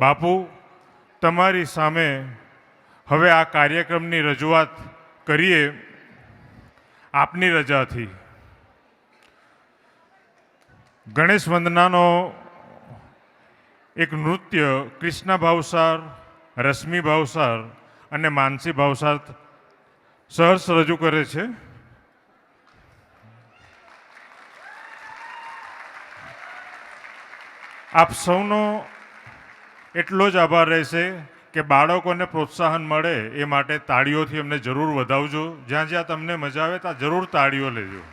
બાપુ, તમારી સામે હવે આ કાર્યક્રમની રજૂઆત કરીએ આપની રજાથી. ગણેશ વંદનાનો એક નૃત્ય કૃષ્ણ ભાવસાર, રશ્મિ ભાવસાર અને માનસી ભાવસાર સહર્ષ રજૂ કરે છે. આપ સૌનો એટલો જ આભાર રહેશે કે બાળકોને પ્રોત્સાહન મળે એ માટે તાળીઓથી અમને જરૂર વધાવજો. જ્યાં જ્યાં તમને મજા આવે ત્યાં જરૂર તાળીઓ લેજો.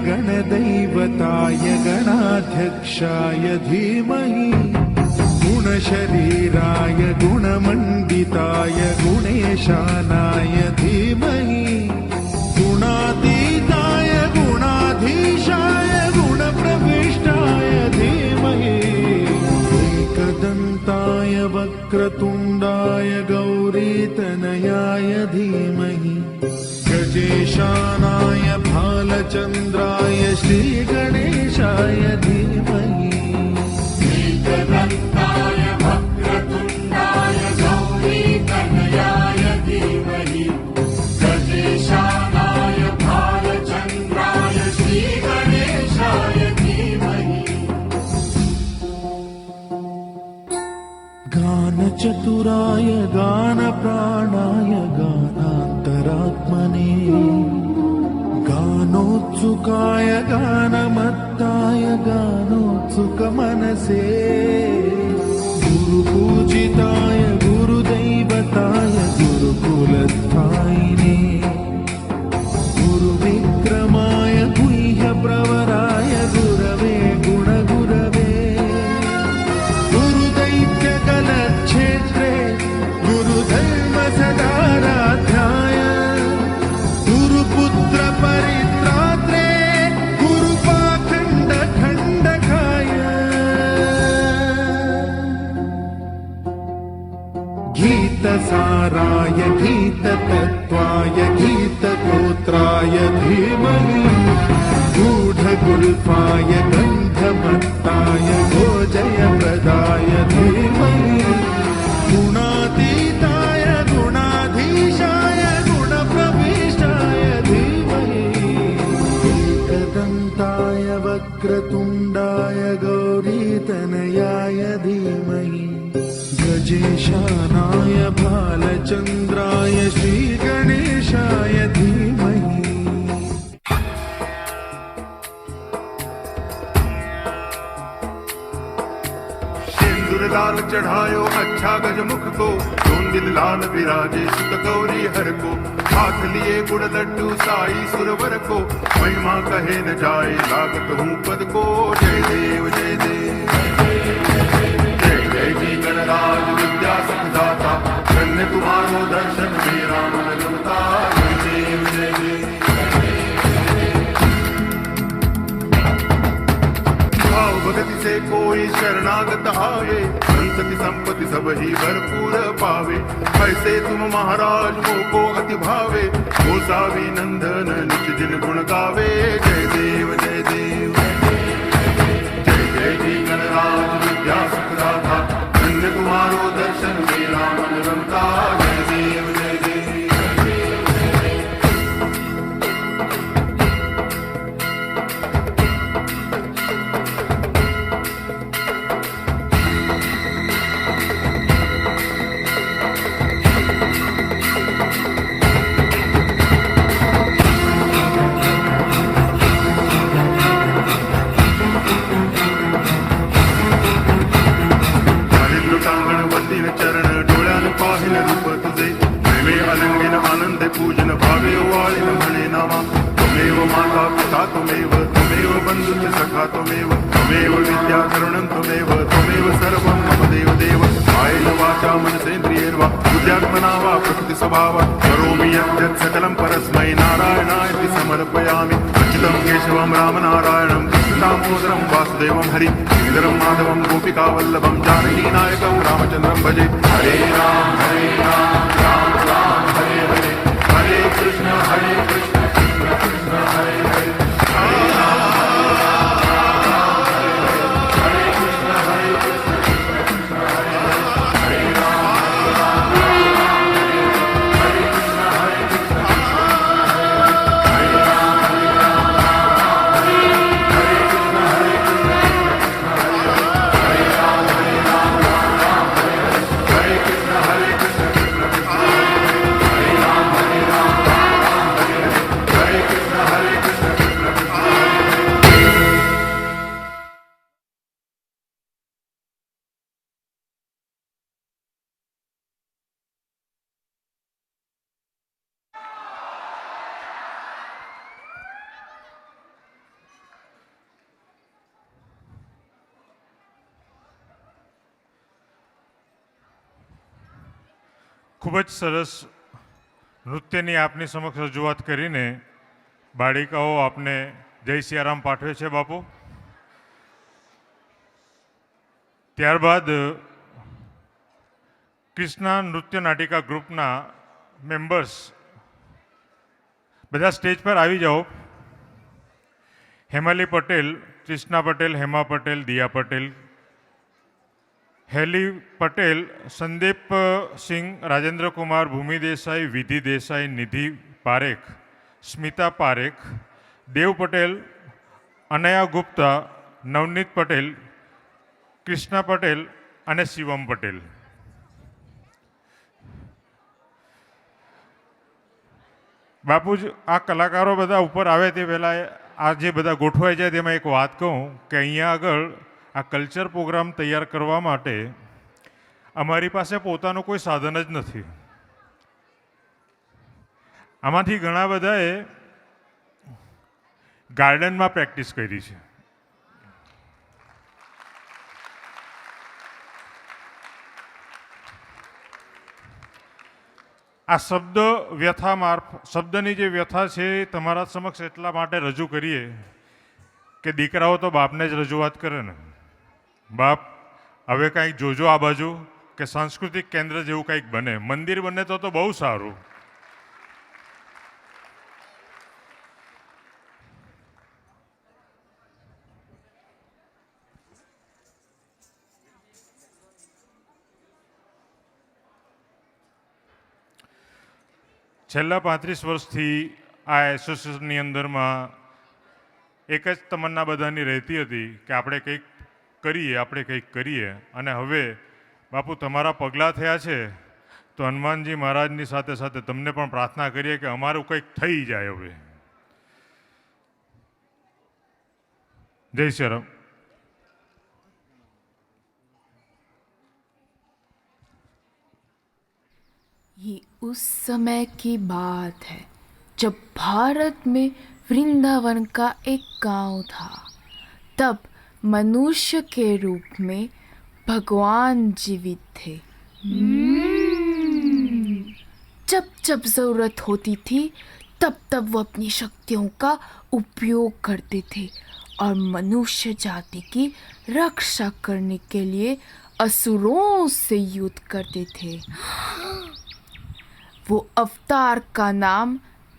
गणदैवताय गणाध्यक्षाय धीमहि गुणशरीराय गुणमण्डिताय गुणेशानाय धीमहि गुणातीताय गुणाधीशाय गुणप्रविष्टाय धीमहि एकदन्ताय वक्रतुण्डाय गौरीतनयाय धीमहि गजेशानाय भालचन्द्राय श्रीगणेशाय धीमहि एकदन्ताय वक्रतुण्डाय गौरीतनयाय धीमहि गजेशानाय भालचन्द्राय श्रीगणेशाय धीमहि गानचतुराय गानप्राणाय गानान्तरात्मने गानोत्सुकाय गानमत्ताय गानोत्सुकमनसे गुरुपूजिताय गुरुदैवताय गुरुकुलस्थायिने गुरुविक्रमाय गुह्यप्रवराय गुरवे गुणगुरवे गुरुदैत्यकलक्षेत्रे गुरुधर्मसदाराध्याय गुरुपुत्र परित्रात्रे गुरुपाखण्डखण्डकाय गीतसाराय गीततत्त्वाय गीतगोत्राय धीमहि गूढगुल्फाय गन्धमत्ताय गोजयप्रदाय धीमहि गुणातीताय गुणाधीशाय गुणप्रविष्टाय धीमहि एकदन्ताय वक्रतुण्डाय गौरीतनयाय धीमहि गजेशानाय भालचन्द्राय श्रीगणेशाय धीमहि लाल चढ़ायो अच्छा गजमुख को दिल लाल विराजे सुत गौरी हर को हाथ लिए गुड़ लड्डू साई सुरवर को महिमा कहे न जाए लागत हूँ पद को जय देव जय देव जय जय जी गणराज विद्या सुखदाता धन्य तुम्हारो दर्शन मेरा मन रमता जय देव जय देव भाव भगति से कोई शरणागत आवे संतति संपत्ति सब ही भरपूर पावे ऐसे तुम महाराज मोको अति भावे गोसावी नंदन निज दिन गुण गावे जय देव जय देव जय जय जी गणराज विद्या सुखदाता धन्य तुम्हारो दर्शन मेरा मन रमता जय देव जय देव त्वमेव त्वमेव विद्या करुणं त्वमेव सर्वं मम देवदेव कायेन वाचा मनसेन्द्रियैर्वा बुद्ध्यात्मना वा प्रकृतिस्वभावात् करोमि यत् सकलं परस्मै नारायणाय समर्पयामि अच्युतं केशवं रामनारायणं कृष्णदामोदरं वासुदेवं हरिं श्रीधरं माधवं गोपिकावल्लभं जानकीनायकं रामचन्द्रं भजे हरे राम राम राम हरे हरे हरे कृष्ण कृष्ण कृष्ण हरे हरे ખૂબ જ સરસ નૃત્યની આપની સમક્ષ રજૂઆત કરીને બાળિકાઓ આપને જય સિયારામ પાઠવે છે બાપુ. ત્યારબાદ કૃષ્ણા નૃત્ય નાટિકા ગ્રુપના મેમ્બર્સ બધા સ્ટેજ પર આવી જાઓ. હેમાલી પટેલ, કૃષ્ણા પટેલ, હેમા પટેલ, દિયા પટેલ, હેલી પટેલ, સંદીપ સિંહ, રાજેન્દ્ર કુમાર, ભૂમિ દેસાઈ, વિધિ દેસાઈ, નિધિ પારેખ, સ્મિતા પારેખ, દેવ પટેલ, અનયા ગુપ્તા, નવનીત પટેલ, કૃષ્ણા પટેલ અને શિવમ પટેલ. બાપુ જ આ કલાકારો બધા ઉપર આવે તે પહેલાં આ જે બધા ગોઠવાઈ જાય તેમાં એક વાત કહું કે અહીંયા આગળ આ કલ્ચર પ્રોગ્રામ તૈયાર કરવા માટે અમારી પાસે પોતાનું કોઈ સાધન જ નથી. આમાંથી ઘણા બધાએ ગાર્ડનમાં પ્રેક્ટિસ કરી છે. આ શબ્દ વ્યથા શબ્દની જે વ્યથા છે એ તમારા સમક્ષ એટલા માટે રજૂ કરીએ કે દીકરાઓ તો બાપને જ રજૂઆત કરે ને. બાપ હવે કંઈક જોજો આ બાજુ કે સાંસ્કૃતિક કેન્દ્ર જેવું કંઈક બને, મંદિર બને તો બહુ સારું. છેલ્લા 35 વર્ષથી આ એસોસિએશનની અંદરમાં એક જ તમન્ના બધાની રહેતી હતી કે આપણે કંઈક કરીએ. અને હવે બાપુ તમારા પગલાં થયા છે તો હનુમાનજી મહારાજની સાથે સાથે તમને પણ પ્રાર્થના કરીએ કે અમારું કંઈક થઈ જાય. હવે જય શ્રી રામ. ये उस समय की बात है जब भारत में वृंदावन का एक गांव था. तब मनुष्य के रूप में भगवान जीवित थे. जब जब जरूरत होती थी तब तब वो अपनी शक्तियों का उपयोग करते थे और मनुष्य जाति की रक्षा करने के लिए असुरों से युद्ध करते थे. वो अवतार का नाम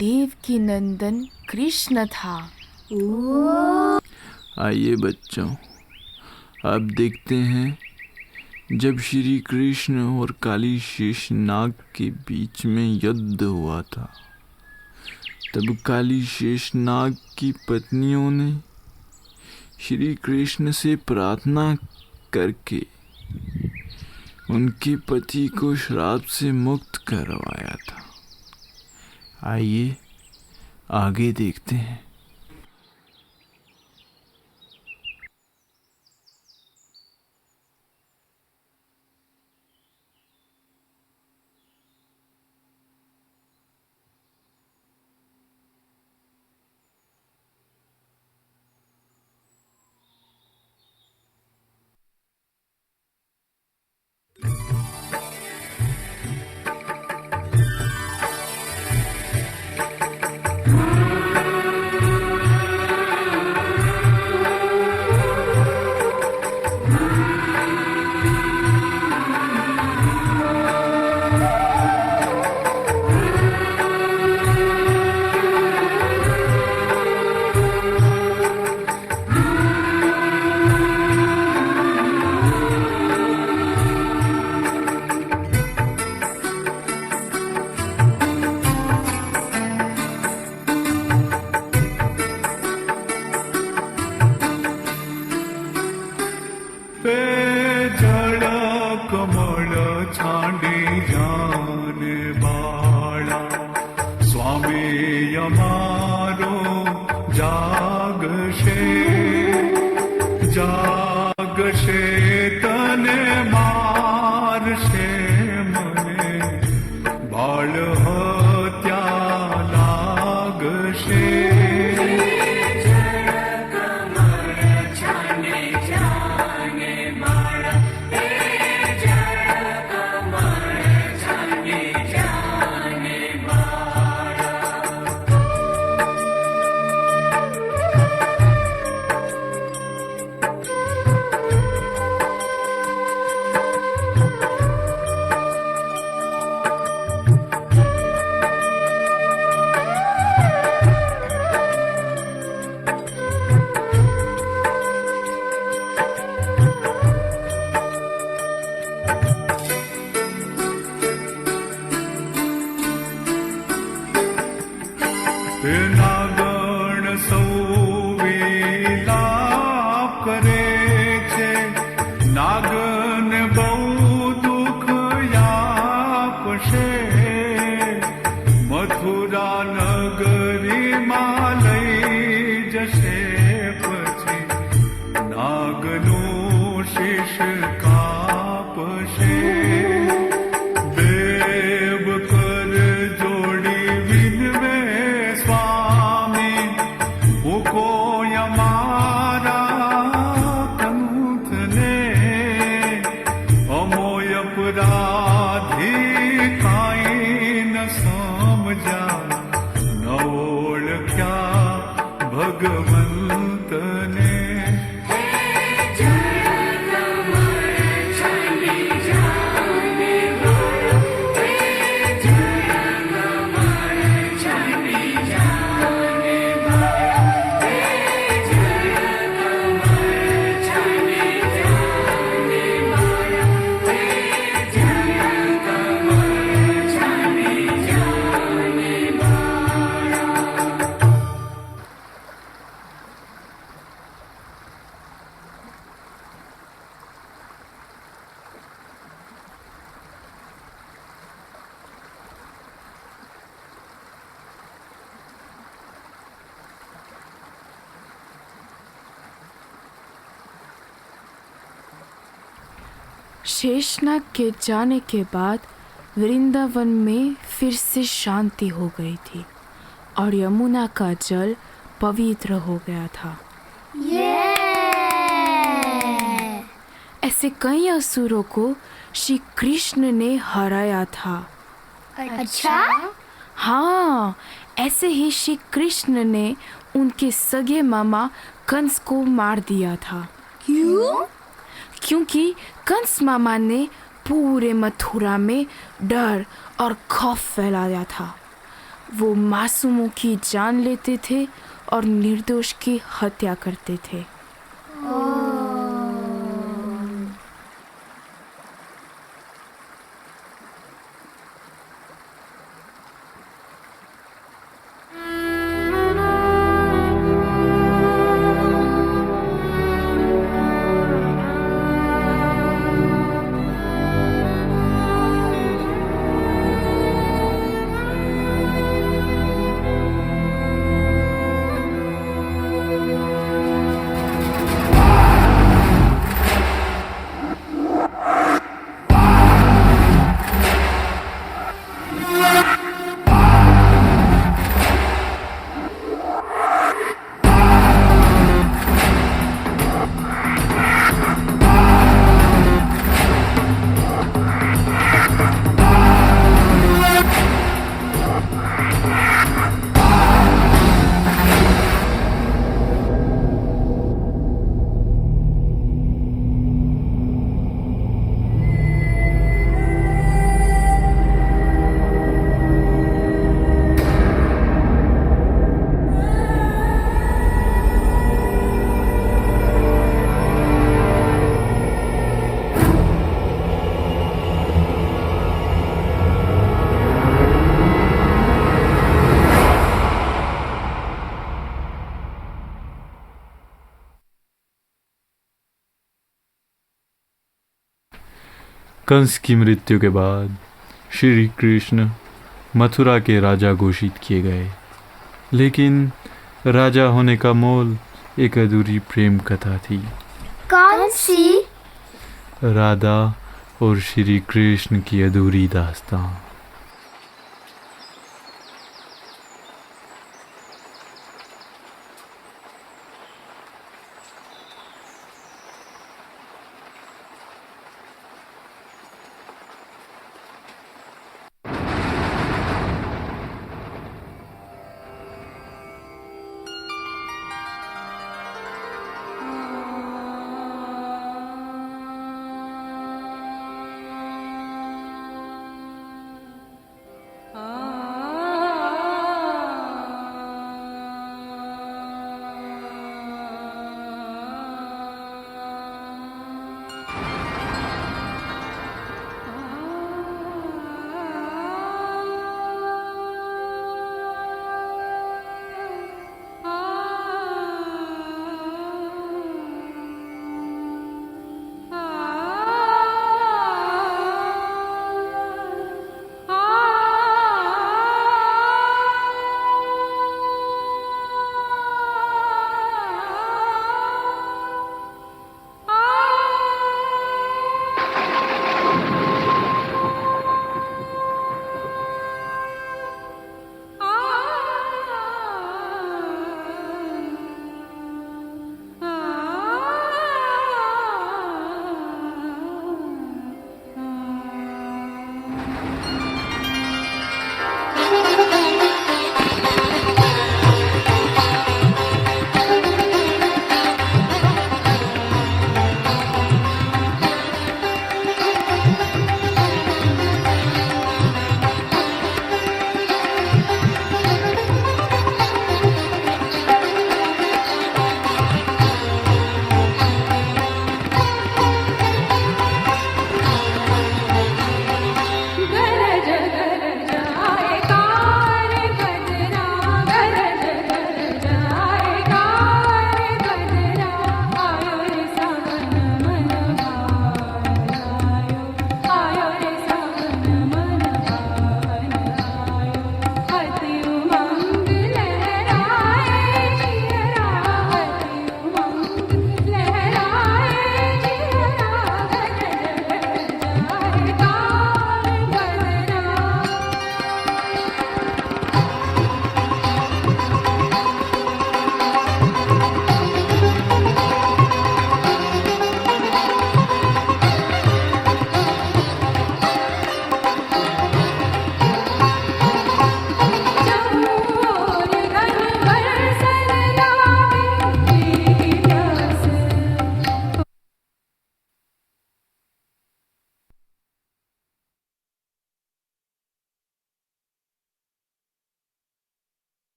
देवकी नंदन कृष्ण था. आइए बच्चों, अब देखते हैं जब श्री कृष्ण और काली शेष नाग के बीच में युद्ध हुआ था, तब काली शेष नाग की पत्नियों ने श्री कृष्ण से प्रार्थना करके उनके पति को श्राप से मुक्त करवाया था. आइए आगे देखते हैं. નાગણ સૌ વિલાપ કરે છે, નાગન બહુ દુઃખ આપશે, મથુરા નગરીમાં લઈ જશે, પછી નાગનું શીશ કાપશે. દેવ કર જોડી વિનવે સ્વામી, મૂકો અમારા પંથને, અમોય અપરાધી કાંઈ ન સમજ્યા, ન ઓળખ્યા ભગવંતને. शेषनाग के जाने के बाद वृंदावन में फिर से शांति हो गई थी और यमुना का जल पवित्र हो गया था. ऐसे कई असुरों को श्री कृष्ण ने हराया था. अच्छा? हाँ, ऐसे ही श्री कृष्ण ने उनके सगे मामा कंस को मार दिया था. क्यों? क्योंकि कंस मामा ने पूरे मथुरा में डर और खौफ फैलाया था. वो मासूमों की जान लेते थे और निर्दोष की हत्या करते थे. कंस की मृत्यु के बाद श्री कृष्ण मथुरा के राजा घोषित किए गए, लेकिन राजा होने का मोल एक अधूरी प्रेम कथा थी. कौन सी? राधा और श्री कृष्ण की अधूरी दास्तां.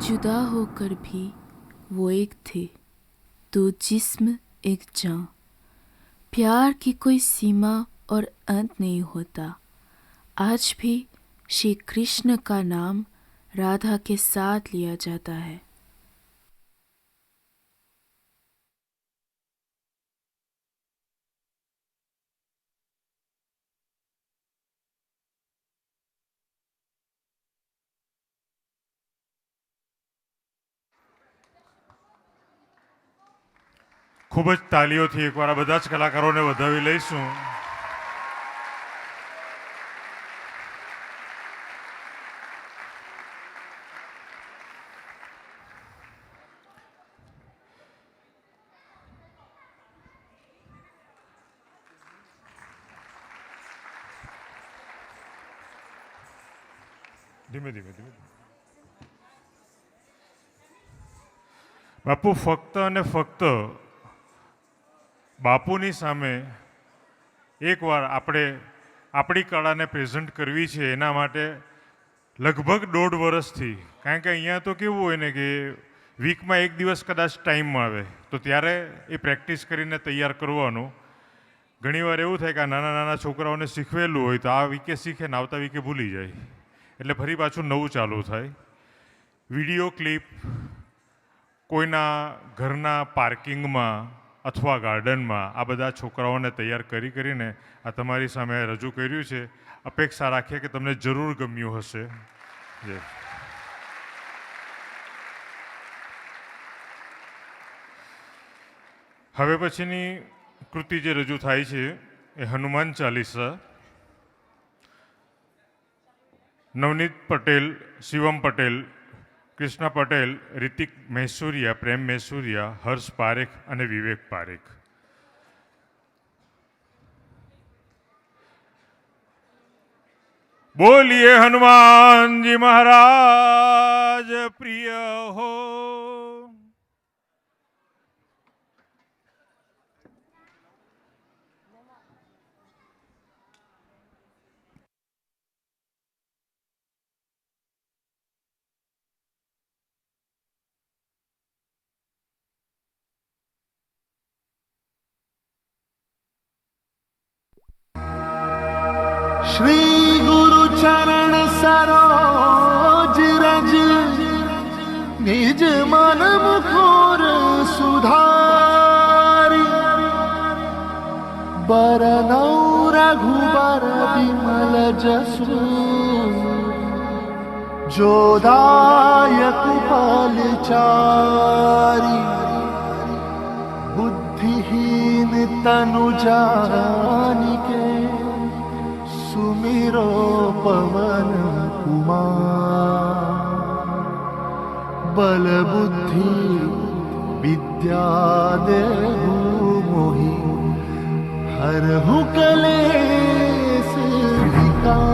जुदा होकर भी वो एक थे, दो जिस्म एक जान। प्यार की कोई सीमा और अंत नहीं होता। आज भी श्री कृष्ण का नाम राधा के साथ लिया जाता है। ખૂબ જ તાલીઓથી એકવાર આ બધા જ કલાકારોને વધાવી લઈશું. ધીમે ધીમે ધીમે બાપુ ફક્ત અને ફક્ત બાપુની સામે એકવાર આપણે આપણી કળાને પ્રેઝન્ટ કરવી છે. એના માટે લગભગ 1.5 વર્ષથી, કારણ કે અહીંયા તો કેવું હોય ને કે વીકમાં એક દિવસ કદાચ ટાઈમ આવે તો ત્યારે એ પ્રેક્ટિસ કરીને તૈયાર કરવાનું. ઘણીવાર એવું થાય કે આ નાના નાના છોકરાઓને શીખવેલું હોય તો આ વીકે શીખે ને આવતા વીકે ભૂલી જાય, એટલે ફરી પાછું નવું ચાલુ થાય. વિડીયો ક્લિપ કોઈના ઘરના પાર્કિંગમાં અથવા ગાર્ડનમાં આ બધા છોકરાઓને તૈયાર કરીને આ તમારી સામે રજૂ કર્યું છે. અપેક્ષા રાખીએ કે તમને જરૂર ગમ્યું હશે. હવે પછીની કૃતિ જે રજૂ થાય છે એ હનુમાન ચાલીસા. નવનીત પટેલ, શિવમ પટેલ, કૃષ્ણ પટેલ, રિતિક મહેસુરિયા, પ્રેમ મહેસુરિયા, હર્ષ પારેખ અને વિવેક પારેખ. બોલીએ હનુમાનજી મહારાજ પ્રિય હો. श्री गुरु चरण सरोज रज निज मन मुखर सुधारी बरनौ रघुबर विमल जसु जोदायक पालचारी बुद्धिहीन तनु जानिके सुमिरो पवन कुमार बल बुद्धि विद्या देहु मोहि हरहु कलेश विकार।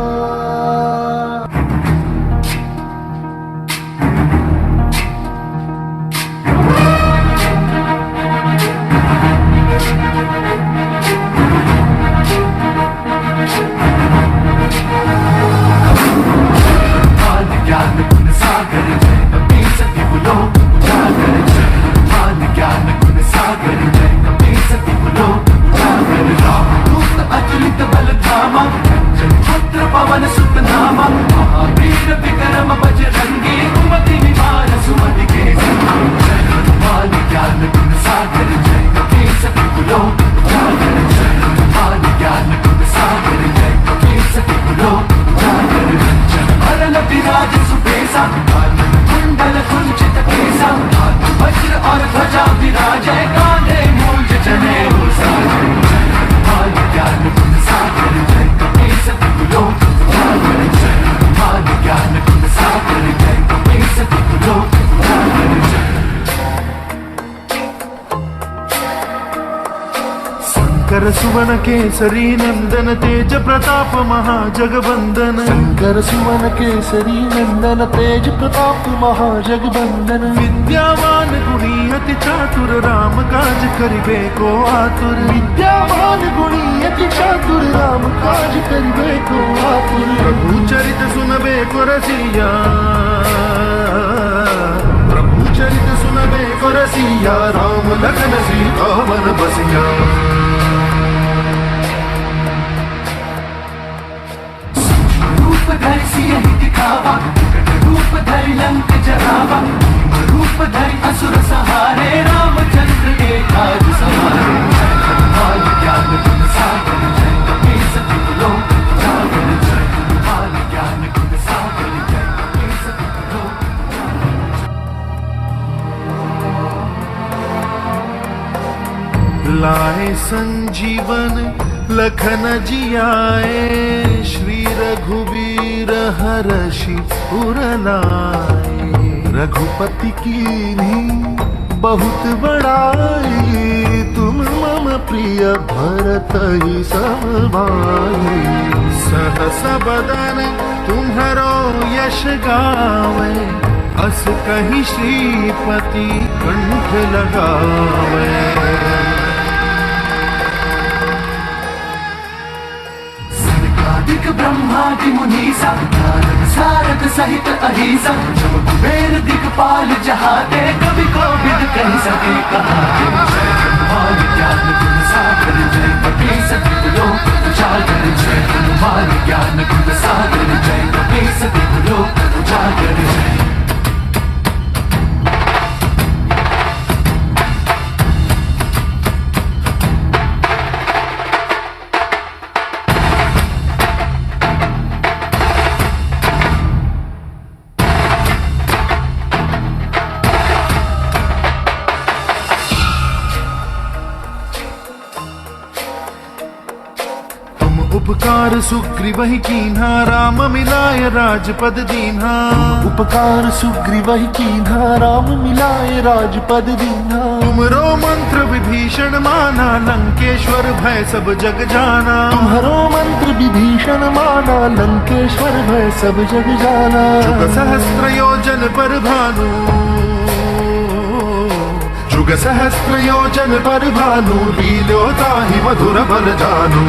पवन सुत नामा महावीर विक्रम बजरंगी कुमति निवार सुमति के हनुमान ज्ञान गुण सागर जय कपीस तिहुलो उजागर जय हनुमान ज्ञान गुण सागर जय कपीस तिहुलो उजागर रंजन हरन विराज सुबेसा कुंडल कुंचित केसा वज्र और ध्वजा विराजय कांधे मूंज जनेऊ साजय जय हनुमान ज्ञान गुण सागर जय कपीस तिहुलो उजागर जय हनुमान ज्ञान गुण सागर जय कपीस तिहुलो उजागर जय। शंकर सुवन केसरी नंदन तेज प्रताप महाजगवंदन शंकर सुवन केसरी नंदन तेज प्रताप महाजगवंदन विद्यावान गुणी अति चातुर राम काज करिबे को आतुर विद्यावान गुणी अति चातुर राम काज करिबे को आतुर प्रभु चरित सुनबे को रसिया प्रभु चरित सुनबे को रसिया राम लखन सीता वन बसिया। धरि सियहि दिखावा रूप धरि लंक जरावा रूप धरि असुर सहारे रामचंद्र के काज सवारे जय हनुमान ज्ञान गुण सागर जय कपीस तिहुलो उजागर जय हनुमान ज्ञान गुण सागर जय कपीस तिहुलो लाए संजीवन लखन जियाए श्री रघुवीर हरषि उर लाए रघुपति कीन्ही बहुत बड़ाई तुम मम प्रिय भरत ही सब भाई सहस बदन तुम्हरो यश गावे अस कहीं श्रीपति कंठ लगावे। दिक ब्रह्मादि मुनीसा नारद सारद सहित अहिसा जब कुबेर दिक्पाल जहाते कवि कोविद कहि सके कहाते जय हनुमान ज्ञान गुण सागर जय कपीस तिहुलो उजागर जय हनुमान ज्ञान गुण सागर जय कपीस तिहुलो उजागर जय। उपकार सुग्रीवहि कीन्हा राम मिलाय राजपद दीन्हा उपकार सुग्रीवहि कीन्हा राम मिलाय राजपद दीन्हा तुमरो मंत्र विभीषण माना लंकेश्वर भय सब जग जाना तुम्हारो मंत्र विभीषण माना लंकेश्वर भय सब जग जाना जुग सहस्त्र योजन पर भानु जुग सहस्त्र योजन पर भानु लील्यो ताहि मधुर बल जानू।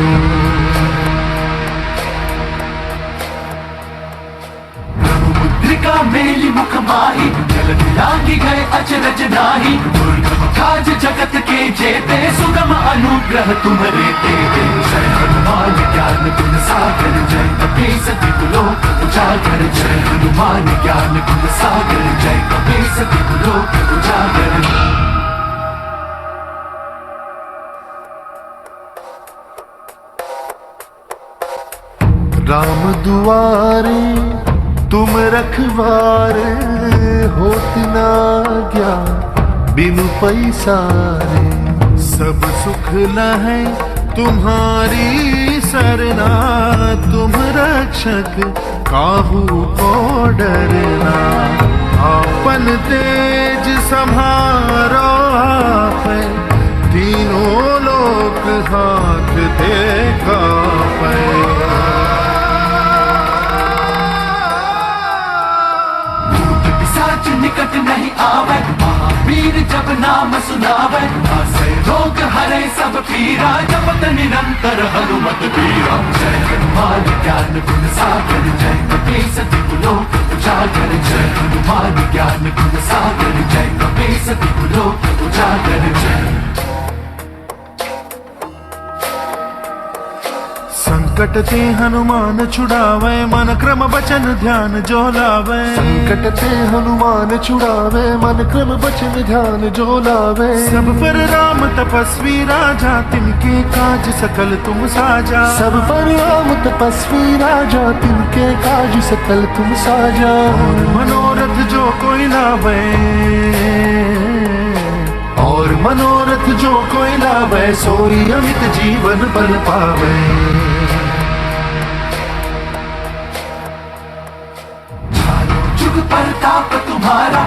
का मेली मुख माही जल लागी गए अचरज नाही दुर्गम काज जगत के जेते सुगम अनुग्रह तुम्हारे तेते जय हनुमान ज्ञान गुण सागर जय कपीस तिहुलो उजागर जय हनुमान ज्ञान गुण सागर जय कपीस तिहुलो उजागर। राम दुआरे तुम रखवार होत ना गया बिनु पैसारे, सब सुख लहै तुम्हारी सरना, तुम रक्षक काहू को डरना। आपन तेज सम्हारो आपै, तीनों लोक हाथ दे कापै। पिशाच निकट नहीं आवे, महावीर जब नाम सुनावे। नासै रोग हरै सब पीरा, जपत निरंतर हनुमत बीरा। जय हनुमान ज्ञान गुण सागर, जय कपीस तिहु लोक उजागर। जय हनुमान ज्ञान गुण सागर, जय कपीस तिहु लोक उजागर। जय संकट ते हनुमान छुड़ावे, मन क्रम बचन ध्यान जो लावे। संकट ते हनुमान छुड़ावे, मन क्रम बचन ध्यान जो लावे। सब पर राम तपस्वी राजा, तिनके काज सकल तुम साजा। सब पर राम तपस्वी राजा, तिनके काज सकल तुम साजा। और मनोरथ जो कोई लावे, और मनोरथ जो कोई लावे, सोई अमित जीवन बल पावे। जुग प्रताप तुम्हारा,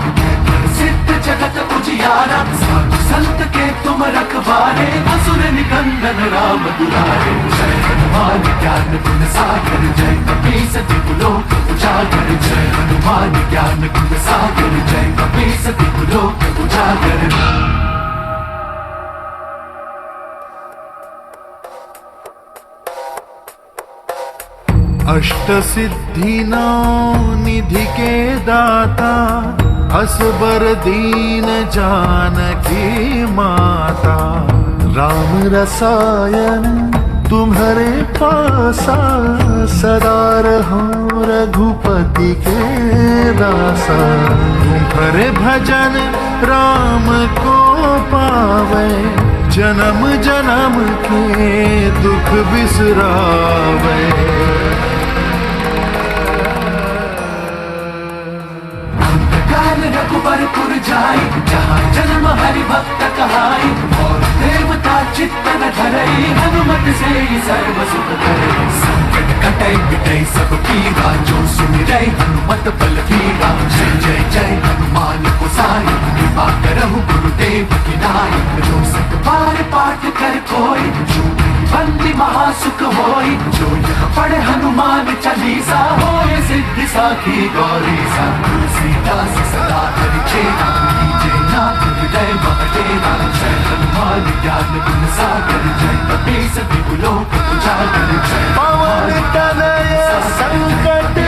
सिद्ध जगत उजियारा। साधु संत के तुम रखवारे, असुर निकंदन राम दुलारे। जय हनुमान ज्ञान गुण सागर, जय कपीस तिहु लोक उजागर। जय हनुमान ज्ञान गुण सागर, जय कपीस तिहु लोक उजागर। अष्ट सिद्धि नौ निधि के दाता, असबर दीन जानकी माता। राम रसायन तुम्हारे पासा, सदा रहो रघुपति के दासा। तुम्हारे भजन राम को पावे, जन्म जन्म के दुख बिसरावे। काल रघुबरपुर जाई, जहाँ जन्म हरि भक्त कहाई। और देवता चित्त न धरई, हनुमत से ही सर्व सुख करई। संकट कटै मिटै सब पीरा, जो सुमिरै हनुमत बल बीरा। जय जय जय हनुमान गोसाई, कृपा करहु गुरुदेव की नाई। जो सत बार पाठ कर कोई, जो बंदी महासुख होई। जो यह पढ़े हनुमान चालीसा, होय सिद्धि साखी गौरीसा। तुलसीदास सदा हरि चेरा, कीजे नाथ हृदय महडेरा। जय हनुमान ज्ञान गुण सागर, जय कपीस तिहु लोक उजागर। जय पवन तनय संकट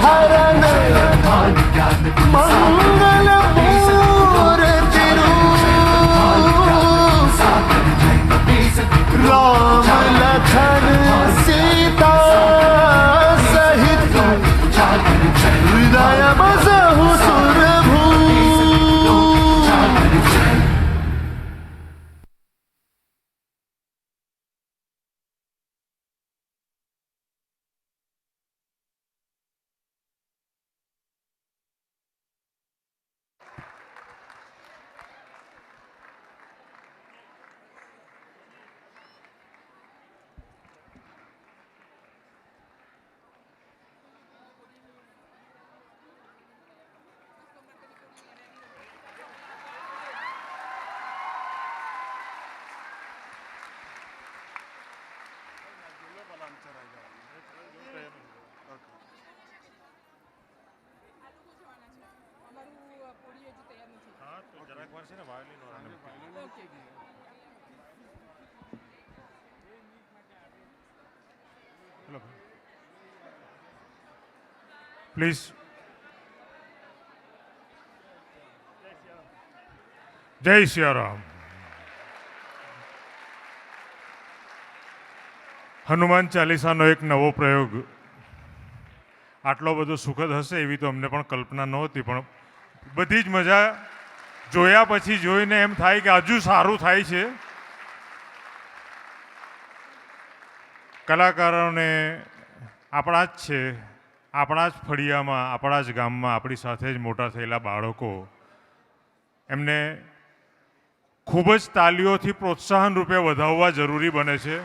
हरण, हनुमान ज्ञान गुण मंगल मूर्ति रूप। राम लखन सीता सहित, हृदय बसहु सुरभूप। પ્લીઝ જય સિયારામ. હનુમાન ચાલીસાનો એક નવો પ્રયોગ આટલો બધો સુખદ હશે એવી તો અમને પણ કલ્પના નહોતી, પણ બધી જ મજા જોયા પછી જોઈને એમ થાય કે હજુ સારું થાય છે. કલાકારોને આપણા જ છે, આપણા જ ફળિયામાં, આપણા જ ગામમાં, આપણી સાથે જ મોટા થયેલા બાળકો એમને ખૂબ જ તાલીઓથી પ્રોત્સાહન રૂપે વધાવવા જરૂરી બને છે.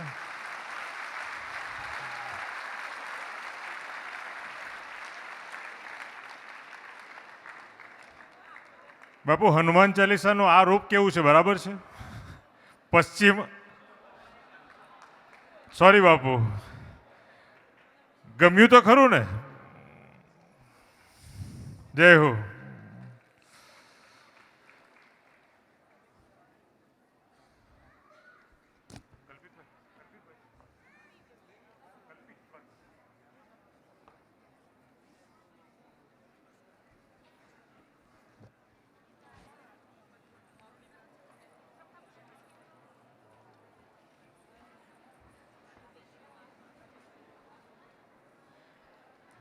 બાપુ, હનુમાન ચાલીસાનું આ રૂપ કેવું છે, બરાબર છે? પશ્ચિમ, સોરી બાપુ, ગમ્યું તો ખરું ને? જય હો.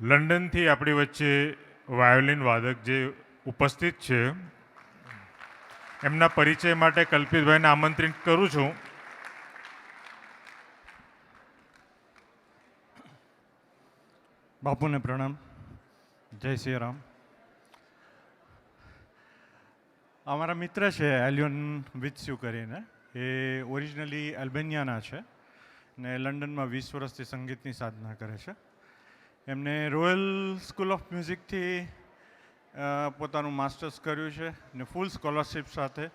લંડનથી આપણી વચ્ચે વાયોલિન વાદક જે ઉપસ્થિત છે એમના પરિચય માટે કલ્પિતભાઈને આમંત્રિત કરું છું. બાપુને પ્રણામ. જય શ્રી રામ. અમારા મિત્ર છે એલિયોન વિત્સ્યુ કરીને, એ ઓરિજિનલી અલ્બેનિયાના છે ને લંડનમાં 20 વર્ષથી સંગીતની સાધના કરે છે. એમને રોયલ સ્કૂલ ઓફ મ્યુઝિકથી પોતાનું માસ્ટર્સ કર્યું છે ને ફૂલ સ્કોલરશિપ સાથે.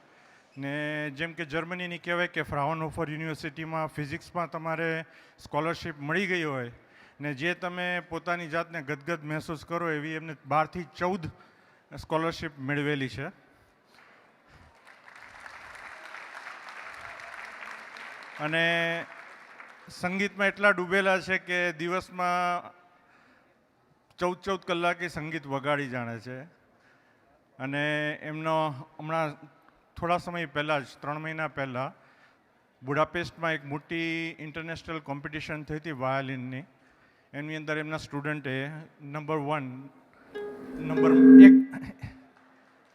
ને જેમ કે જર્મનીની કહેવાય કે ફ્રાઉનહોફર યુનિવર્સિટીમાં ફિઝિક્સમાં તમારે સ્કોલરશિપ મળી ગઈ હોય ને જે તમે પોતાની જાતને ગદગદ મહેસૂસ કરો એવી એમને 12થી 14 સ્કોલરશિપ મેળવેલી છે. અને સંગીતમાં એટલા ડૂબેલા છે કે દિવસમાં 14 કલાકે સંગીત વગાડી જાણે છે. અને એમનો હમણાં થોડા સમય પહેલાં જ 3 મહિના પહેલાં બુડાપેસ્ટમાં એક મોટી ઇન્ટરનેશનલ કોમ્પિટિશન થઈ હતી વાયોલિનની. એની અંદર એમના સ્ટુડન્ટે નંબર 1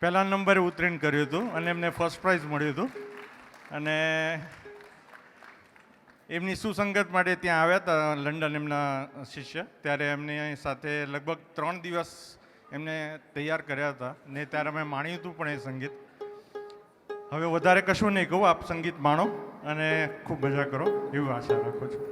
પહેલા નંબરે ઉત્તીર્ણ કર્યું હતું અને એમને ફર્સ્ટ પ્રાઇઝ મળ્યું હતું. અને એમની સુસંગત માટે ત્યાં આવ્યા હતા લંડન એમના શિષ્ય, ત્યારે એમની સાથે લગભગ 3 દિવસ એમને તૈયાર કર્યા હતા ને ત્યારે અમે માણ્યું હતું પણ એ સંગીત. હવે વધારે કશું નહીં કહું, આપ સંગીત માણો અને ખૂબ મજા કરો એવું આશા રાખું છું.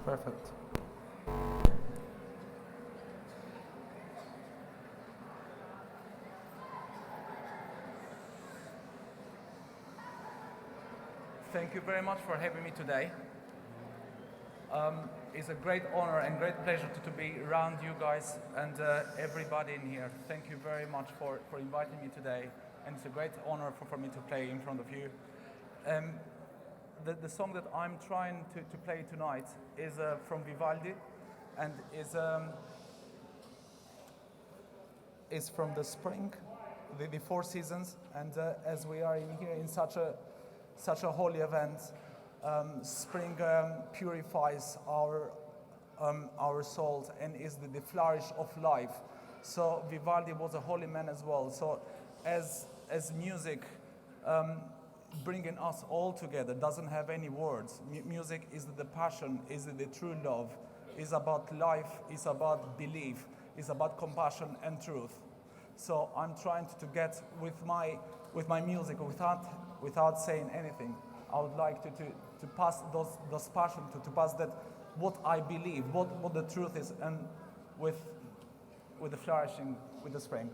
Perfect. Thank you very much for having me today. It's a great honor and great pleasure to be around you guys and everybody in here. Thank you very much for inviting me today, and it's a great honor for me to play in front of you. The song that I'm trying to play tonight is from Vivaldi, and is from the spring, the 4 seasons. And as we are in here in such a holy event, spring purifies our souls and is the flourish of life. So Vivaldi was a holy man as well. So as music bringing us all together, doesn't have any words. Music is the passion, is the true love, is about life, is about belief, is about compassion and truth. So I'm trying to get with my music, without without saying anything. I would like to pass those passion, to pass that what I believe, what the truth is, and with the flourishing, with the spring.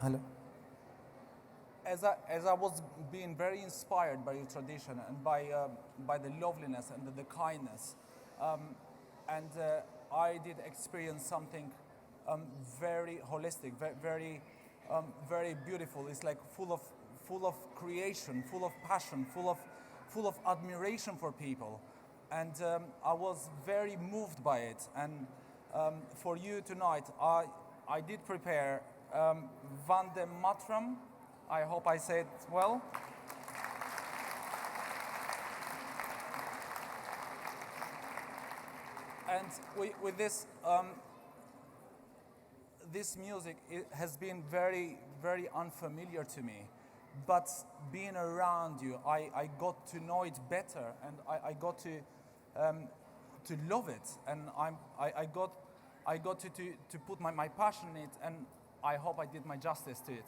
Hello. As I was being very inspired by your tradition and by the loveliness and the kindness, I did experience something very holistic, very beautiful. It's like full of creation, full of passion, full of admiration for people, and I was very moved by it. And for you tonight, I did prepare Vande Mataram. I hope I said well. And with this, this music it has been very, very unfamiliar to me. But being around you, I got to know it better, and I got to love it, and I got to put my passion in it, and I hope I did my justice to it.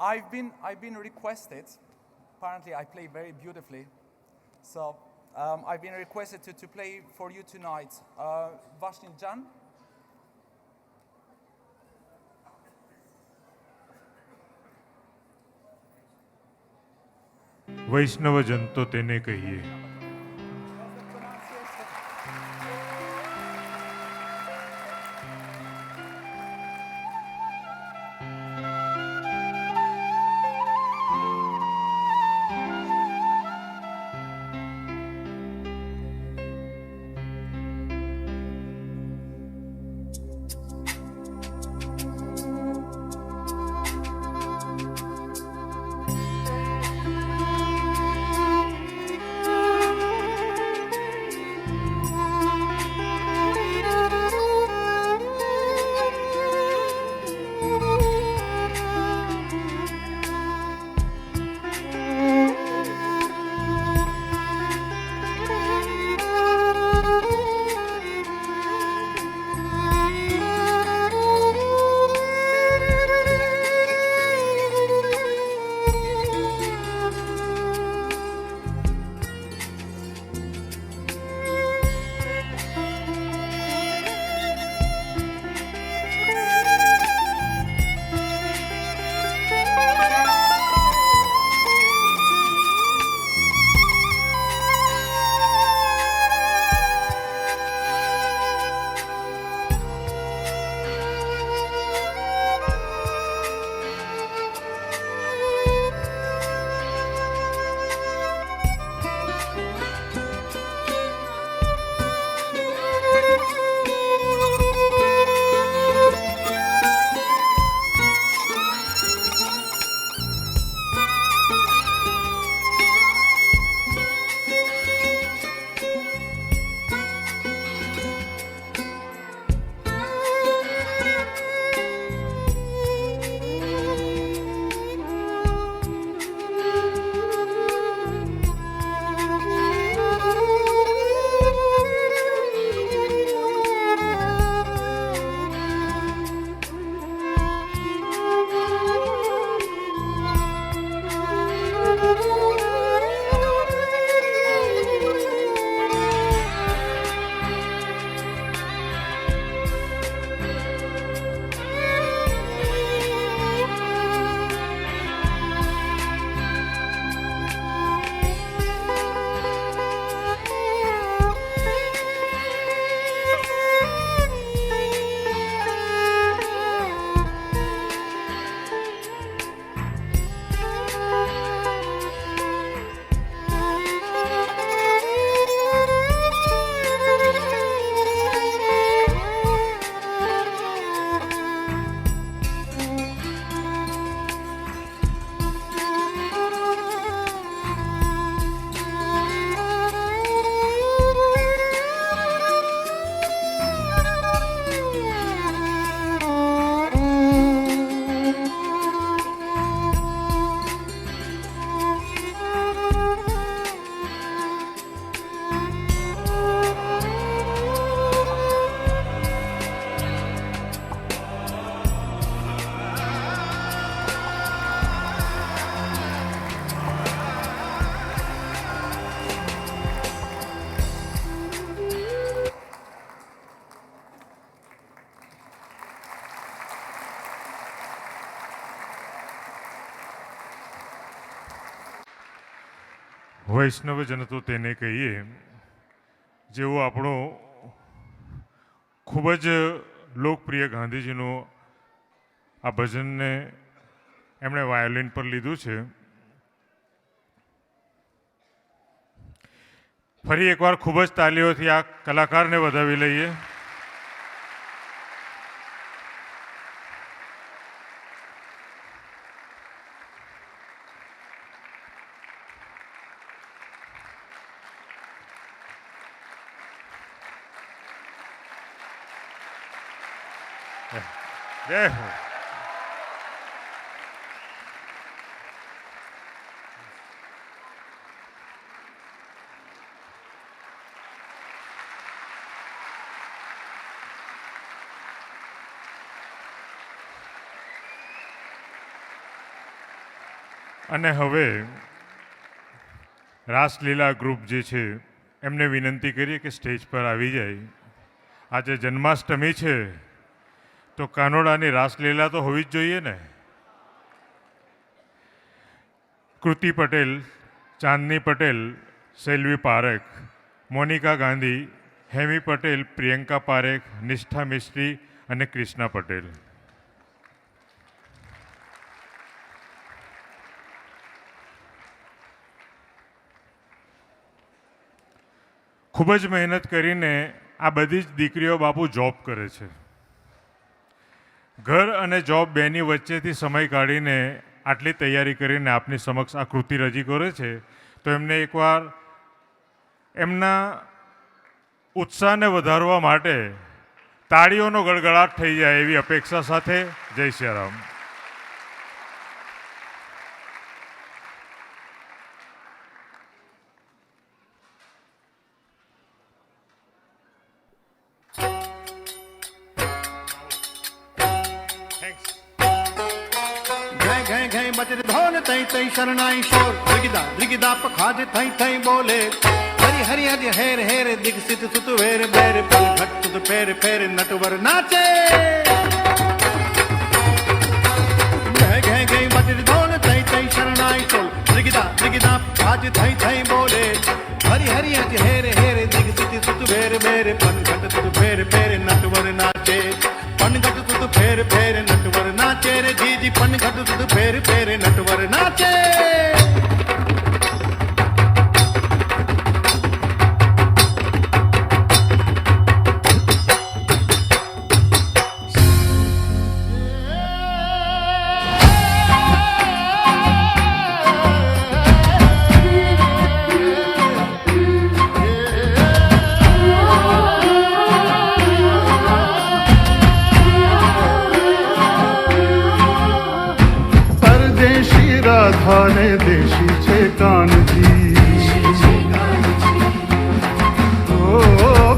I've been requested. Apparently, I play very beautifully, so I've been requested to play for you tonight. Vashnil Jan. વૈષ્ણવજન તો તેને કહીએ. વૈષ્ણવજન તો તેને કહીએ, જેવો આપણો ખૂબ જ લોકપ્રિય ગાંધીજીનું આ ભજનને એમણે વાયોલિન પર લીધું છે. ફરી એકવાર ખૂબ જ તાલીઓથી આ કલાકારને વધાવી લઈએ. જય હો. અને હવે રાસલીલા ગ્રુપ જે છે એમને વિનંતી કરીએ કે સ્ટેજ પર આવી જાય. આજે જન્માષ્ટમી છે તો કાનોડાની રાસલીલા તો હોવી જ જોઈએ ને. કૃતિ પટેલ, ચાંદની પટેલ, સેલ્વી પારેખ, મોનિકા ગાંધી, હેમી પટેલ, પ્રિયંકા પારેખ, નિષ્ઠા મિસ્ત્રી અને કૃષ્ણા પટેલ. ખૂબ જ મહેનત કરીને આ બધી જ દીકરીઓ બાપુ જોબ કરે છે. ઘર અને જોબ બેની વચ્ચેથી સમય કાઢીને આટલી તૈયારી કરીને આપની સમક્ષ આ કૃતિ રજૂ કરે છે, તો એમને એકવાર એમના ઉત્સાહને વધારવા માટે તાળીઓનો ગડગડાટ થઈ જાય એવી અપેક્ષા સાથે જય શ્રી રામ. तई शरणाई शोर द्रिगिदा द्रिगिदा पखाज थई थई बोले हरि हरि हरि हेर हेर दिगसित सुत वेर बेर पल घट तुत फेर फेर नटवर नाचे गह गह गई बजर धोन तई तई शरणाई शोर द्रिगिदा द्रिगिदा पखाज थई थई बोले हरि हरि हरि हेर हेर दिगसित सुत वेर बेर पल घट तुत फेर फेर नटवर नाचे पन घट तुत फेर फेर नटवर नाचे रे जी जी पन घट तुत फेर फेर नटवर नाचे. રાધાને દેશી છે કાનજી, ઓ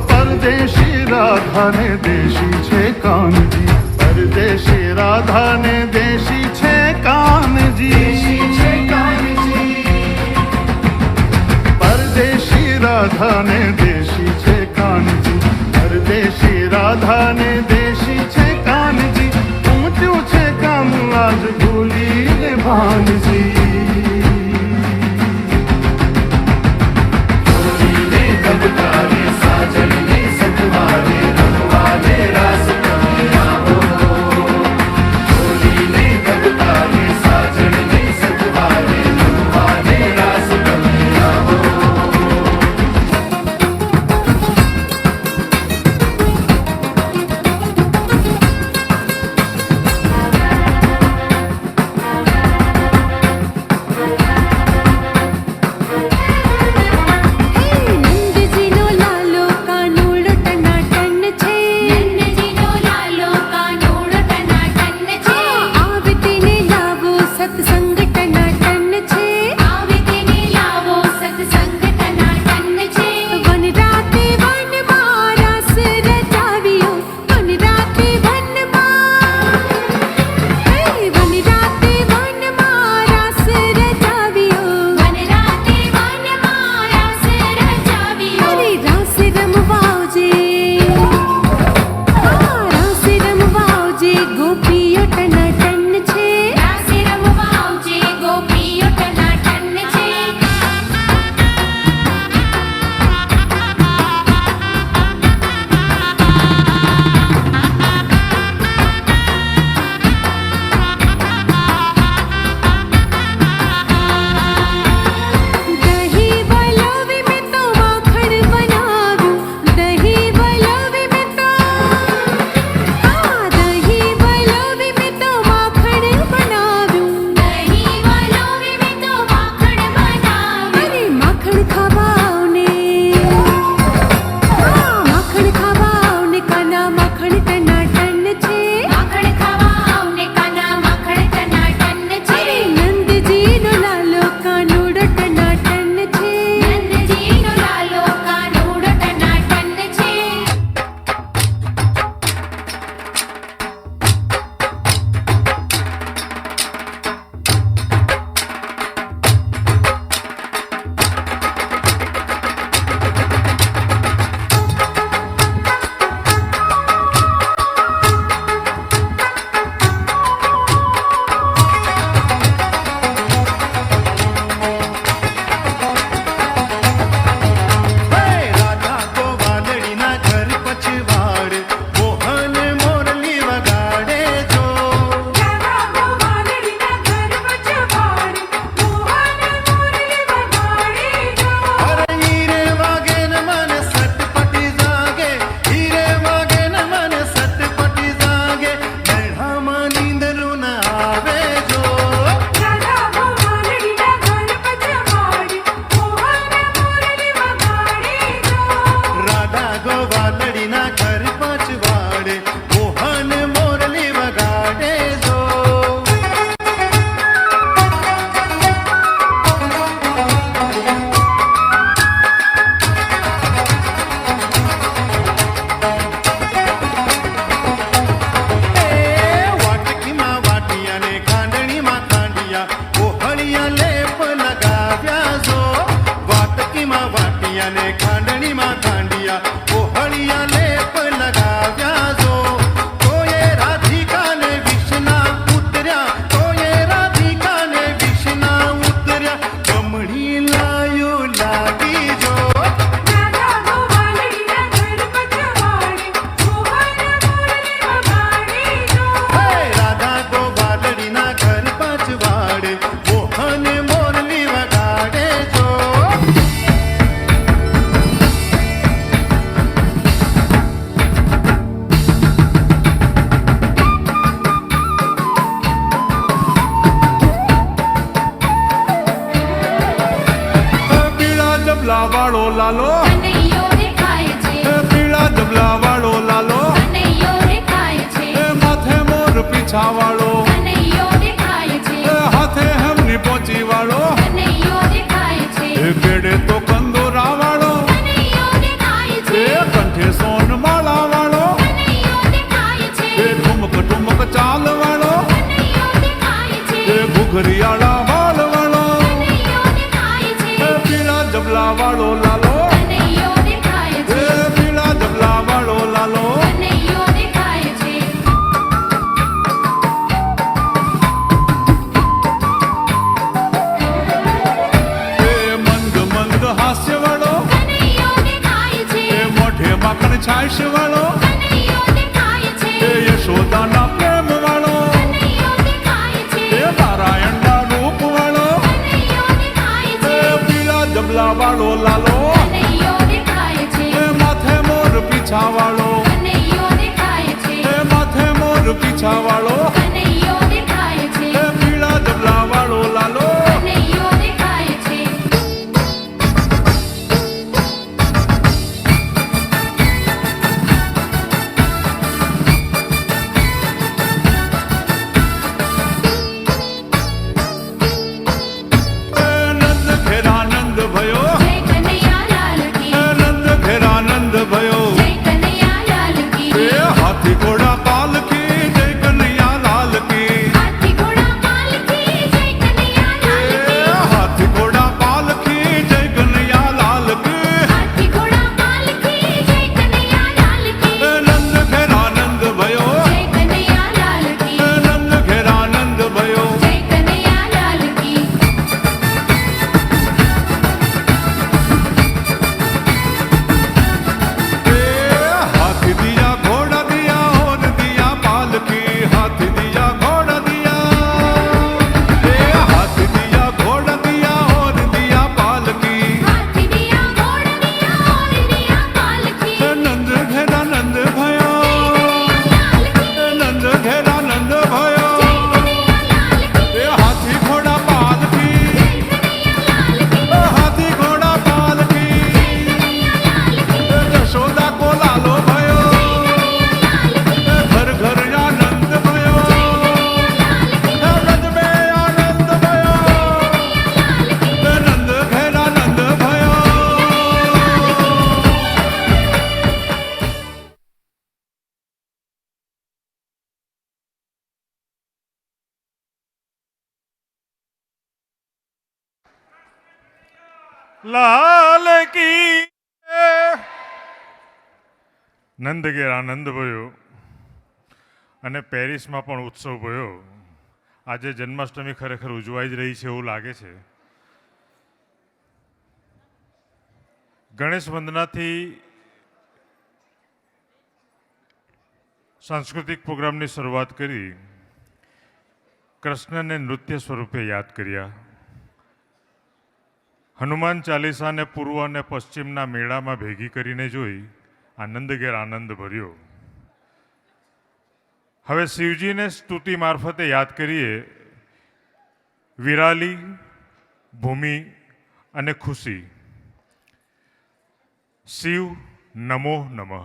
પરદેશી રાધાને દેશી છે કાનજી, પરદેશી રાધાને દેશી છે કાનજી, પરદેશી રાધાને દેશી છે કાનજી, પરદેશી રાધાને દેશી છે કાનજી, ઊંચું છે કામ આજ ભૂલી ને ભાનજી. વાણિયા ને ખાંડણીમાં ખાંડિયા ઓહળિયા લેપ લગાવ્યા જો તોય રાધિકાને વિષના ઉતર્યા તોય રાધિકાને વિષના ઉતર્યા કમળી લાયો લાગી જો રાધા ગોવાલડીના ઘર પછવાડે મોહન મોરલી વગાડે જો પીળા જબલા વાળો લાલો પીળા જબલા વાળો લાલો માથે મોર પીછા વાળો હાથે હમની પહોંચી વાળો કેડે તો કંદોરા વાળો કંઠે સોન માળા વાળો ઠુમક ઠુમક ચાલ વાળો ઘુઘરિયાળા વાળ વાળો પીળા જબલા વાળો લાલો પીળા જબલા વાળો લાલો મંદ મંદ હાસ્ય વાળો મોઢે માખણ છાશ વાળો યશોદાના પ્રેમ વાળો નારાયણના રૂપ વાળો પીળા જબલા વાળો લાલો માથે મોર પીછા વાળો માથે મોર પીછા વાળો પીળા જબલા વાળો લાલો નંદ ઘેરાનંદ ભયો નંદ ઘેરાનંદ ભયો હાથી ઘોડા પાલકી જય કનૈયા લાલ કી હાથી ઘોડા પાલકી જય કનૈયા લાલ કી નંદ ઘેરાનંદ ભયો નંદ ઘેરાનંદ ભયો हाथी दिया घोड़ा दिया और दिया पालकी हाथी दिया घोड़ा दिया हाथी दिया घोड़ा दिया और दिया पालकी नंद घेरा नंद भयो नंद घेरा नंद भयो हाथी घोड़ा पालकी हाथी घोड़ा पालकी यशोदा को लालो भयो घर घर आनंद भयो रज में आनंद भयो नंद घेरा नंद भयो લાલ કી નંદ ઘેર આનંદ ભયો અને પેરિસમાં પણ ઉત્સવ ભયો આજે જન્માષ્ટમી ખરેખર ઉજવાઈ જ રહી છે એવું લાગે છે ગણેશ વંદનાથી સાંસ્કૃતિક પ્રોગ્રામની શરૂઆત કરી કૃષ્ણને નૃત્ય સ્વરૂપે યાદ કર્યા હનુમાન ચાલીસાને પૂર્વ અને પશ્ચિમના મેળામાં ભેગી કરીને જોઈ આનંદ ઘેર આનંદ ભર્યો હવે શિવજીને સ્તુતિ મારફતે યાદ કરીએ વિરાલી ભૂમિ અને ખુશી શિવ નમો નમઃ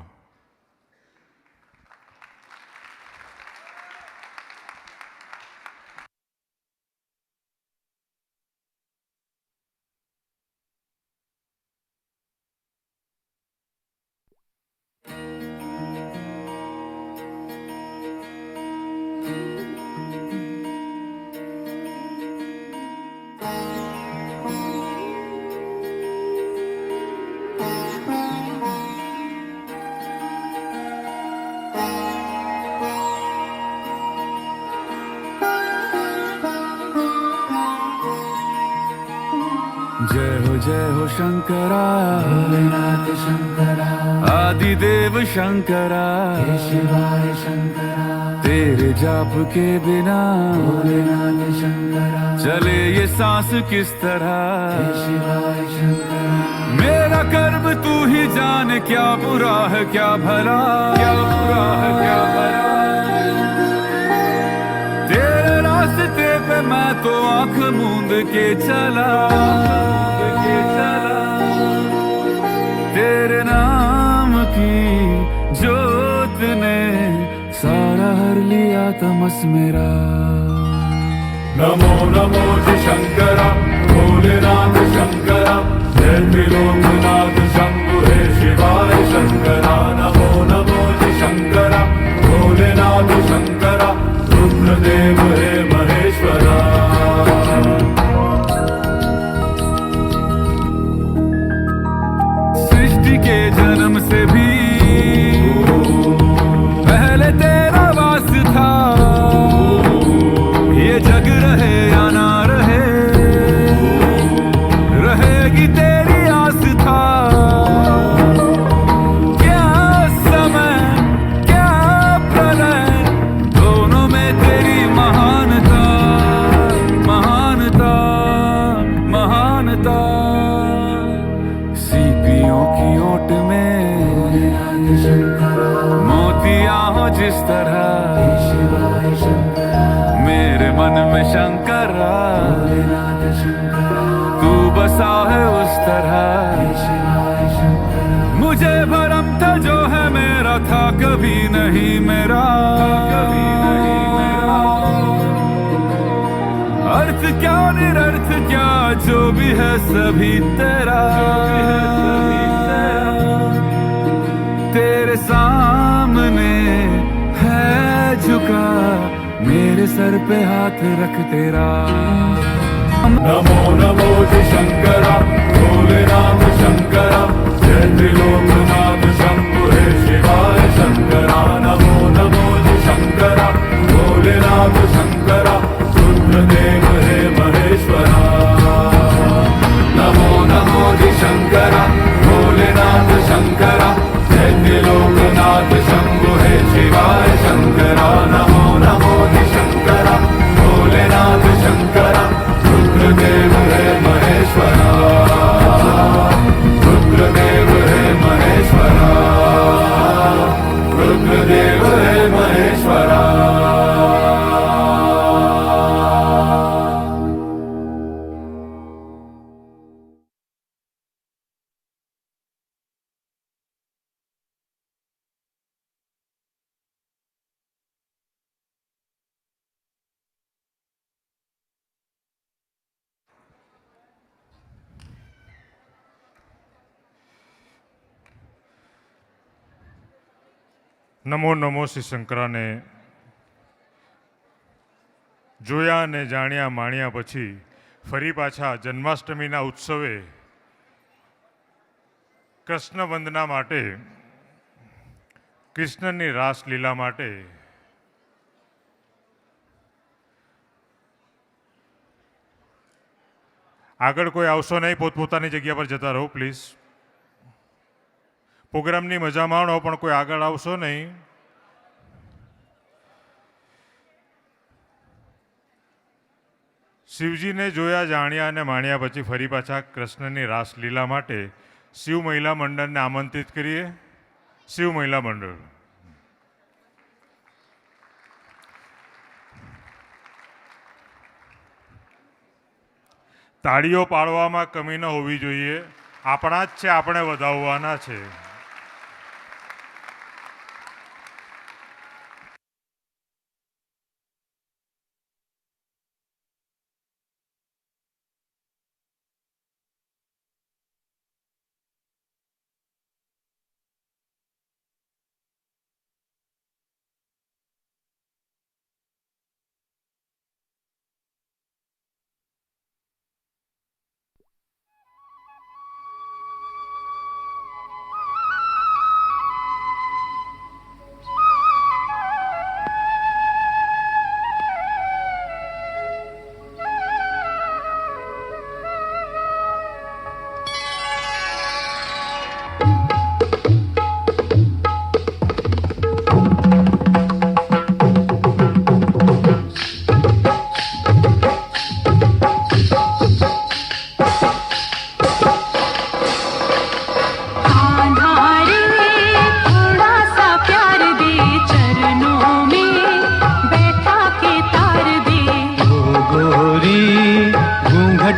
जय हो शंकरा भोलेनाथ शंकरा आदिदेव शंकरा हे शिवाय शंकरा तेरे जाप के बिना भोलेनाथ शंकरा चले ये सांस किस तरह हे शिवाय शंकरा मेरा कर्म तू ही जाने क्या बुरा है क्या भला क्या बुरा है क्या भला तेरे रास्ते पे मैं तो आंख मूंद के चला तेरे नाम की जोत ने सारा हर लिया तमस मेरा नमो नमो जी शंकरा भोलेनाथ शंकरा जय त्रिलोकनाथ शंभु हे शिवाय शंकरा नमो नमो जी शंकरा भोलेनाथ शंकरा रुद्रदेव हे महेश्वरा सृष्टि के जन्म से भी पहले तेरा वास था ये जग रहे या ना रहे रहेगी तेरी आस था क्या समय क्या प्रलय दोनों में तेरी महानता महानता महानता सीपियों की ओट में मोतियां हो जिस तरह मेरे मन में शंकरा तू बसा है उस तरह मुझे भरम था जो है मेरा था कभी नहीं मेरा कभी नहीं मेरा अर्थ क्या निरर्थ क्या जो भी है सभी तेरा तेरे सामने है झुका मेरे सर पे हाथ रख तेरा नमो नमो जी शंकरा भोलेनाथ शंकरा जय त्रिलोकनाथ शंभु हे शिवाय शंकरा नमो नमो जी शंकरा भोलेनाथ शंकरा रुद्रदेव हे महेश्वरा नमो नमो जी शंकरा भोलेनाथ शंकरा जय त्रिलोकनाथ शंभु हे शिवाय शंकरा नमो नमो जी शंकरा भोलेनाथ शंकरा रुद्रदेव हे महेश्वरा रुद्रदेव हे महेश्वरा रुद्रदेव हे महेश्वरा નમો નમો શ્રી શંકરાને જોયા અને જાણ્યા માણ્યા પછી ફરી પાછા જન્માષ્ટમીના ઉત્સવે કૃષ્ણ વંદના માટે કૃષ્ણની રાસલીલા માટે આગળ કોઈ આવશો નહીં, પોતપોતાની જગ્યા પર જતા રહો પ્લીઝ. પ્રોગ્રામની મજા માણો પણ કોઈ આગળ આવશો નહીં. શિવજીને જોયા જાણ્યા અને માણ્યા પછી ફરી પાછા કૃષ્ણની રાસલીલા માટે શિવ મહિલા મંડળને આમંત્રિત કરીએ. શિવ મહિલા મંડળ. તાળીઓ પાડવામાં કમી ન હોવી જોઈએ. આપણા જ છે, આપણે વધાવવાના છે.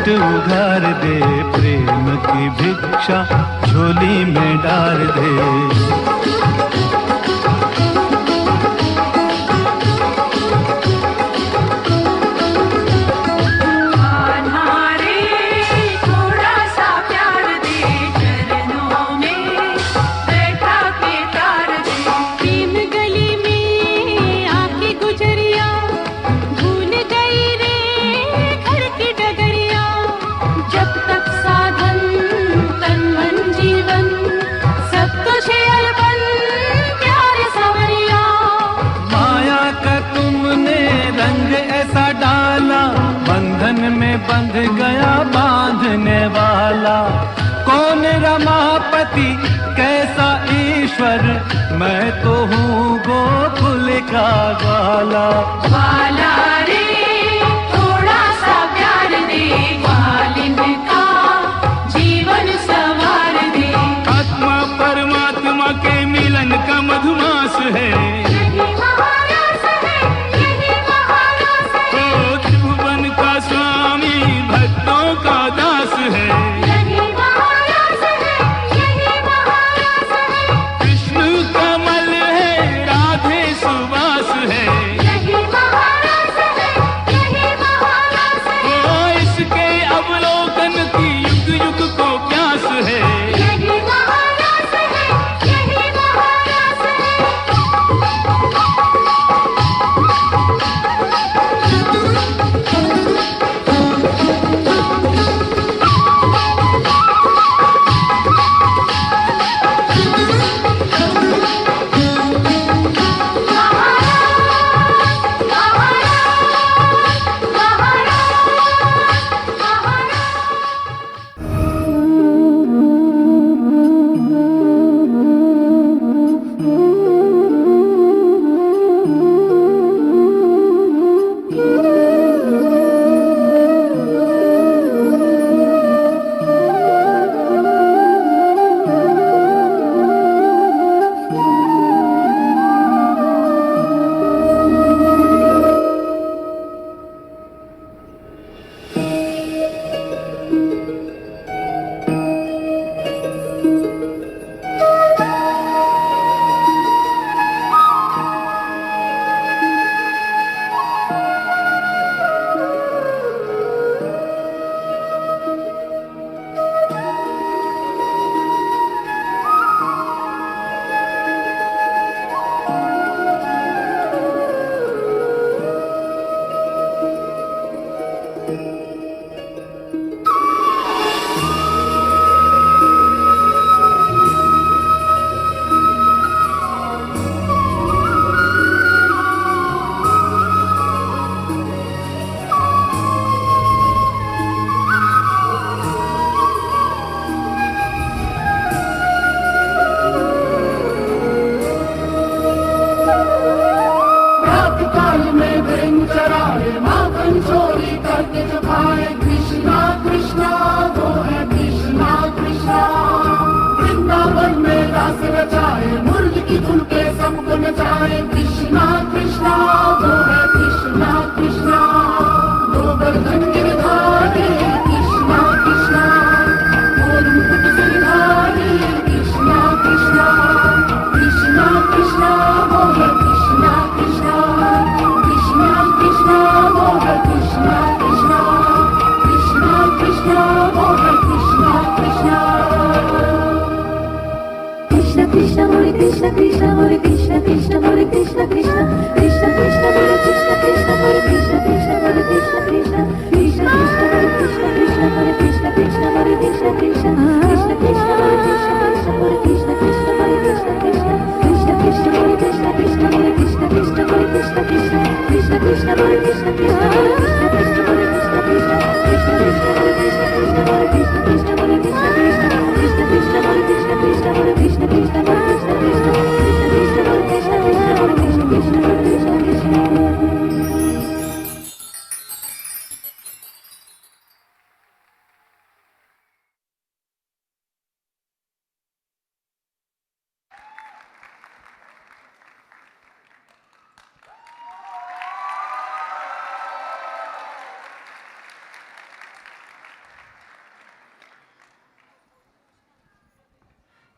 पेट उघार दे, प्रेम की भिक्षा झोली में डाल दे। बंध गया बांधने वाला, कौन रमापति कैसा ईश्वर, मैं तो हूँ गोकुल का ग्वाला। ग्वाला रे थोड़ा सा प्यार दे, ग्वालिन का जीवन संवार दे। आत्मा परमात्मा के मिलन का मधुमास है, यही महारास है, यही महारास है। ओ त्रिभुवन का स्वामी भक्तों का दास है, यही महारास है, यही महारास है। कृष्ण कमल है, राधे सुवास है, यही महारास है, यही महारास है। ओ इसके अवलोकन की युग युग को प्यास है, यही महारास है, यही महारास है।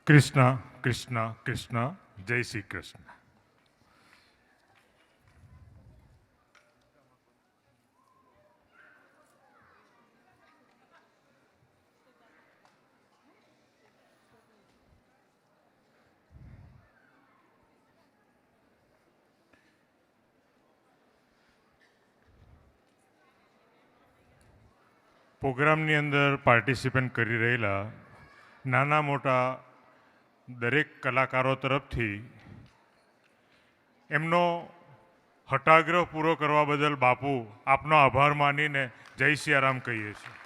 કૃષ્ણ કૃષ્ણ કૃષ્ણ જય શ્રી કૃષ્ણ. પ્રોગ્રામની અંદર પાર્ટિસિપેટ કરી રહેલા નાના મોટા દરેક કલાકારો તરફથી એમનો હઠાગ્રહ પૂરો કરવા બદલ બાપુ આપનો આભાર માનીને જય સિયારામ કહીએ છીએ.